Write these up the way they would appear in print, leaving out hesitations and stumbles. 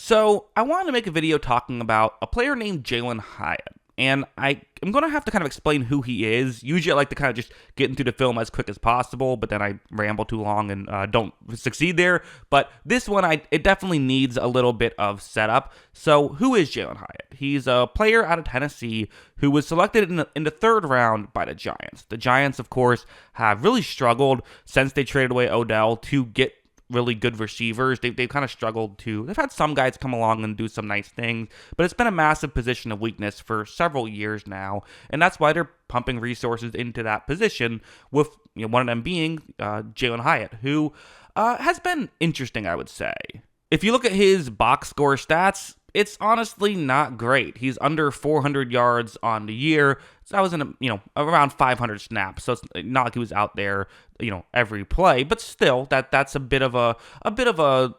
So, I wanted to make a video talking about a player named Jalin Hyatt. And I'm going to have to kind of explain who he is. Usually I like to kind of just get into the film as quick as possible, but then I ramble too long and don't succeed there. But this one, it definitely needs a little bit of setup. So who is Jalin Hyatt? He's a player out of Tennessee who was selected in the third round by the Giants. The Giants, of course, have really struggled since they traded away Odell to get really good receivers. They've kind of struggled to. They've had some guys come along and do some nice things, but it's been a massive position of weakness for several years now, and that's why they're pumping resources into that position. With one of them being Jalin Hyatt, who has been interesting, I would say. If you look at his box score stats, it's honestly not great. He's under 400 yards on the year. So I was in around 500 snaps. So it's not like he was out there, every play, but still that's a bit of a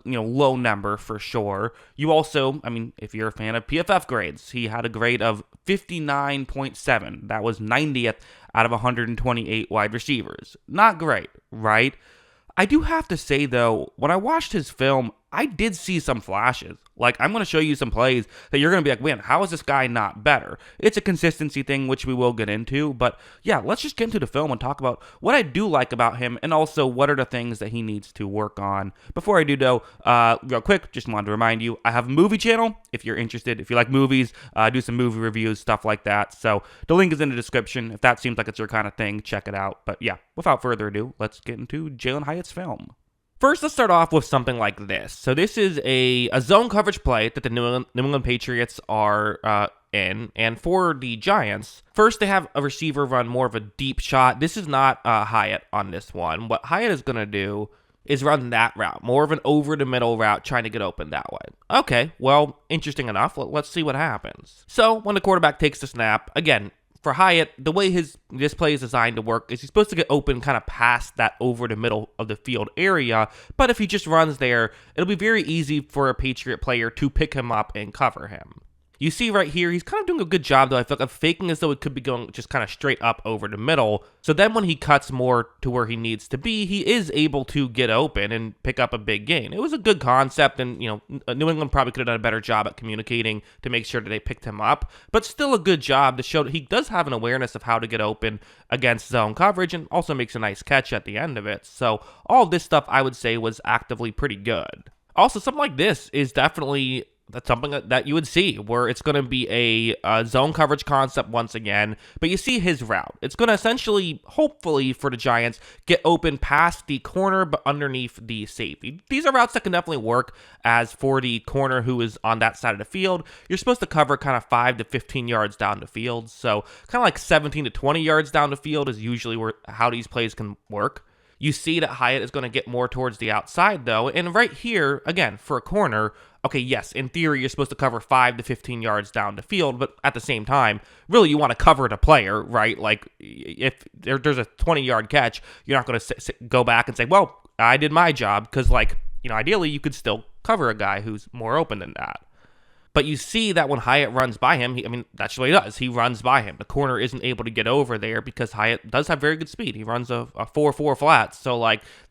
low number for sure. You also, if you're a fan of PFF grades, he had a grade of 59.7. That was 90th out of 128 wide receivers. Not great, right? I do have to say, though, when I watched his film, I did see some flashes. Like, I'm going to show you some plays that you're going to be like, man, how is this guy not better? It's a consistency thing, which we will get into. But, yeah, let's just get into the film and talk about what I do like about him and also what are the things that he needs to work on. Before I do, though, real quick, just wanted to remind you, I have a movie channel. If you're interested, if you like movies, do some movie reviews, stuff like that. So the link is in the description. If that seems like it's your kind of thing, check it out. But, yeah, without further ado, let's get into Jalin Hyatt's film. First, let's start off with something like this. So this is a zone coverage play that the New England Patriots are in. And for the Giants, first they have a receiver run more of a deep shot. This is not Hyatt on this one. What Hyatt is going to do is run that route, more of an over-the-middle route, trying to get open that way. Okay, well, interesting enough. Let's see what happens. So when the quarterback takes the snap, again, for Hyatt, the way this play is designed to work is he's supposed to get open kind of past that over the middle of the field area, but if he just runs there, it'll be very easy for a Patriot player to pick him up and cover him. You see right here, he's kind of doing a good job, though, I feel like, of faking as though it could be going just kind of straight up over the middle. So then when he cuts more to where he needs to be, he is able to get open and pick up a big gain. It was a good concept, and, New England probably could have done a better job at communicating to make sure that they picked him up, but still a good job to show that he does have an awareness of how to get open against zone coverage and also makes a nice catch at the end of it. So all of this stuff, I would say, was actively pretty good. Also, something like this is definitely that's something that you would see, where it's going to be a zone coverage concept once again, but you see his route. It's going to essentially, hopefully for the Giants, get open past the corner but underneath the safety. These are routes that can definitely work. As for the corner who is on that side of the field, you're supposed to cover kind of 5 to 15 yards down the field, so kind of like 17 to 20 yards down the field is usually how these plays can work. You see that Hyatt is going to get more towards the outside, though, and right here, again, for a corner, okay, yes, in theory, you're supposed to cover 5 to 15 yards down the field, but at the same time, really, you want to cover the player, right? Like, if there's a 20-yard catch, you're not going to go back and say, well, I did my job, because, ideally, you could still cover a guy who's more open than that. But you see that when Hyatt runs by him, that's what he does. He runs by him. The corner isn't able to get over there because Hyatt does have very good speed. He runs a 4.4 flat, so,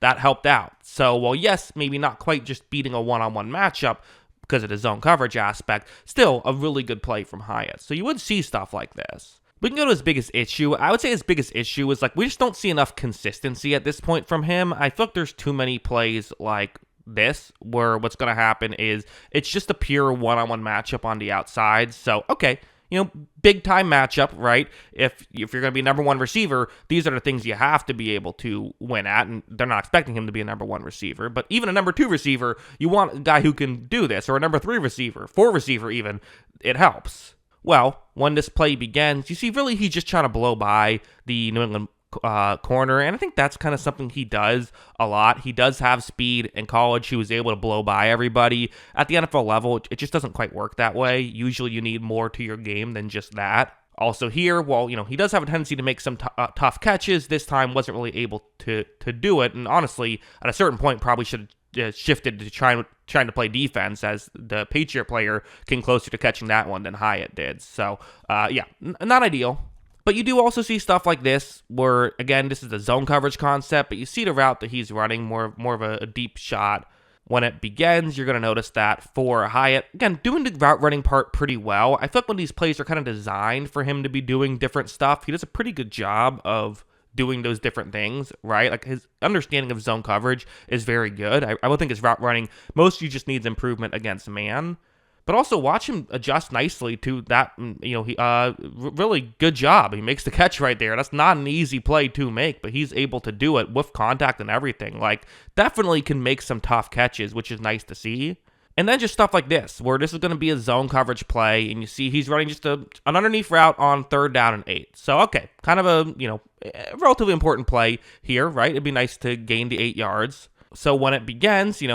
that helped out. So, well, yes, maybe not quite just beating a one-on-one matchup because of the zone coverage aspect, still a really good play from Hyatt. So you would see stuff like this. We can go to his biggest issue. I would say his biggest issue is, we just don't see enough consistency at this point from him. I feel like there's too many plays like this, where what's going to happen is it's just a pure one-on-one matchup on the outside. So, okay, big time matchup, right? If you're going to be a number one receiver, these are the things you have to be able to win at, and they're not expecting him to be a number one receiver. But even a number two receiver, you want a guy who can do this, or a number three receiver, four receiver even, it helps. Well, when this play begins, you see really he's just trying to blow by the New England corner, and I think that's kind of something he does a lot. He does have speed. In college, he was able to blow by everybody. At the NFL level, it just doesn't quite work that way. Usually you need more to your game than just that. Also here, well, he does have a tendency to make some tough catches. This time wasn't really able to do it, and honestly, at a certain point, probably should have shifted to trying to play defense, as the Patriot player came closer to catching that one than Hyatt did. So, not ideal. But you do also see stuff like this, where, again, this is a zone coverage concept, but you see the route that he's running, more of a deep shot. When it begins, you're going to notice that for Hyatt, again, doing the route running part pretty well. I feel like when these plays are kind of designed for him to be doing different stuff, he does a pretty good job of doing those different things, right? Like his understanding of zone coverage is very good. I would think his route running mostly just needs improvement against man. But also watch him adjust nicely to that. He really good job. He makes the catch right there. That's not an easy play to make, but he's able to do it with contact and everything. Like, definitely can make some tough catches, which is nice to see. And then just stuff like this, where this is going to be a zone coverage play, and you see he's running just an underneath route on 3rd down and 8. So, okay, kind of a relatively important play here, right? It'd be nice to gain the 8 yards. So when it begins, he's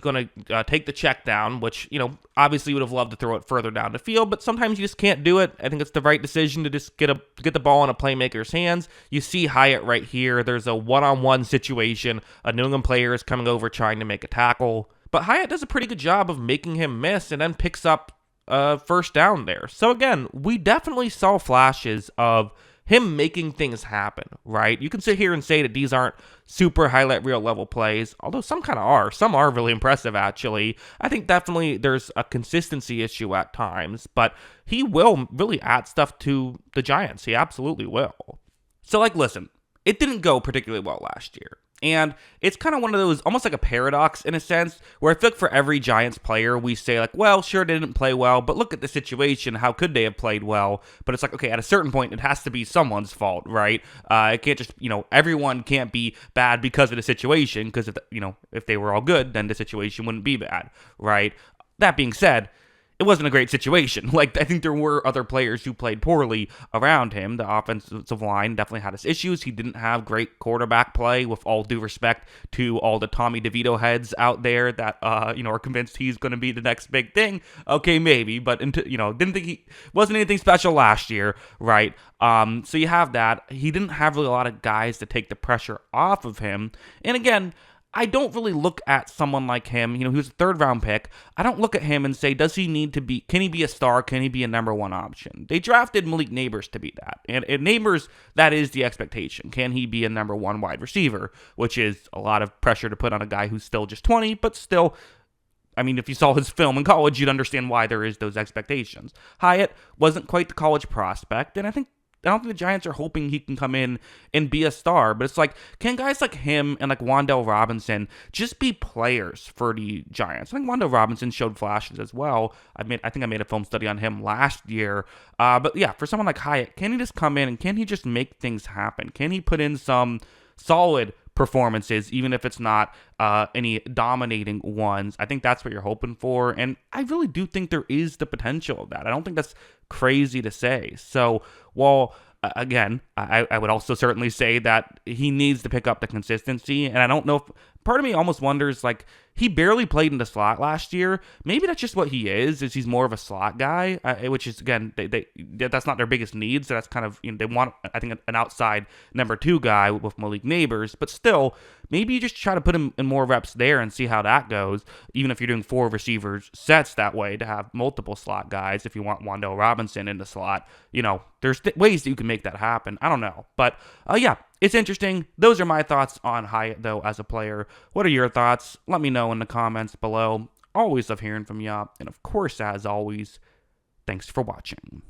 going to take the check down, which, obviously would have loved to throw it further down the field, but sometimes you just can't do it. I think it's the right decision to just get the ball in a playmaker's hands. You see Hyatt right here. There's a one-on-one situation. A New England player is coming over trying to make a tackle, but Hyatt does a pretty good job of making him miss and then picks up first down there. So again, we definitely saw flashes of him making things happen, right? You can sit here and say that these aren't super highlight reel level plays, although some kind of are. Some are really impressive, actually. I think definitely there's a consistency issue at times, but he will really add stuff to the Giants. He absolutely will. So, listen, it didn't go particularly well last year. And it's kind of one of those, almost like a paradox in a sense, where I feel like for every Giants player, we say well, sure, they didn't play well, but look at the situation. How could they have played well? But it's okay, at a certain point, it has to be someone's fault, right? It can't just, everyone can't be bad because of the situation, because if they were all good, then the situation wouldn't be bad, right? That being said, it wasn't a great situation. I think there were other players who played poorly around him. The offensive line definitely had its issues. He didn't have great quarterback play, with all due respect to all the Tommy DeVito heads out there that, are convinced he's going to be the next big thing. Okay, maybe, but, didn't think he wasn't anything special last year, right? So you have that. He didn't have really a lot of guys to take the pressure off of him. And again, I don't really look at someone like him. He was a 3rd round pick. I don't look at him and say, can he be a star? Can he be a number 1 option? They drafted Malik Neighbors to be that. And Neighbors, that is the expectation. Can he be a number 1 wide receiver? Which is a lot of pressure to put on a guy who's still just 20, but still, if you saw his film in college, you'd understand why there is those expectations. Hyatt wasn't quite the college prospect, and I don't think the Giants are hoping he can come in and be a star, but it's can guys like him and Wan'Dale Robinson just be players for the Giants? I think Wan'Dale Robinson showed flashes as well. I think I made a film study on him last year. But yeah, for someone like Hyatt, can he just come in and can he just make things happen? Can he put in some solid performances, even if it's not any dominating ones? I think that's what you're hoping for, and I really do think there is the potential of that. I don't think that's crazy to say. So while again, I would also certainly say that he needs to pick up the consistency, and I don't know if part of me almost wonders, he barely played in the slot last year. Maybe that's just what he is he's more of a slot guy, which is, again, that's not their biggest need, so that's kind of, they want, I think, an outside number 2 guy with Malik Neighbors, but still, maybe you just try to put him in more reps there and see how that goes, even if you're doing 4 receivers sets that way, to have multiple slot guys. If you want Wan'Dale Robinson in the slot, there's ways that you can make that happen. I don't know, but yeah, it's interesting. Those are my thoughts on Hyatt, though, as a player. What are your thoughts? Let me know in the comments below. Always love hearing from you. And of course, as always, thanks for watching.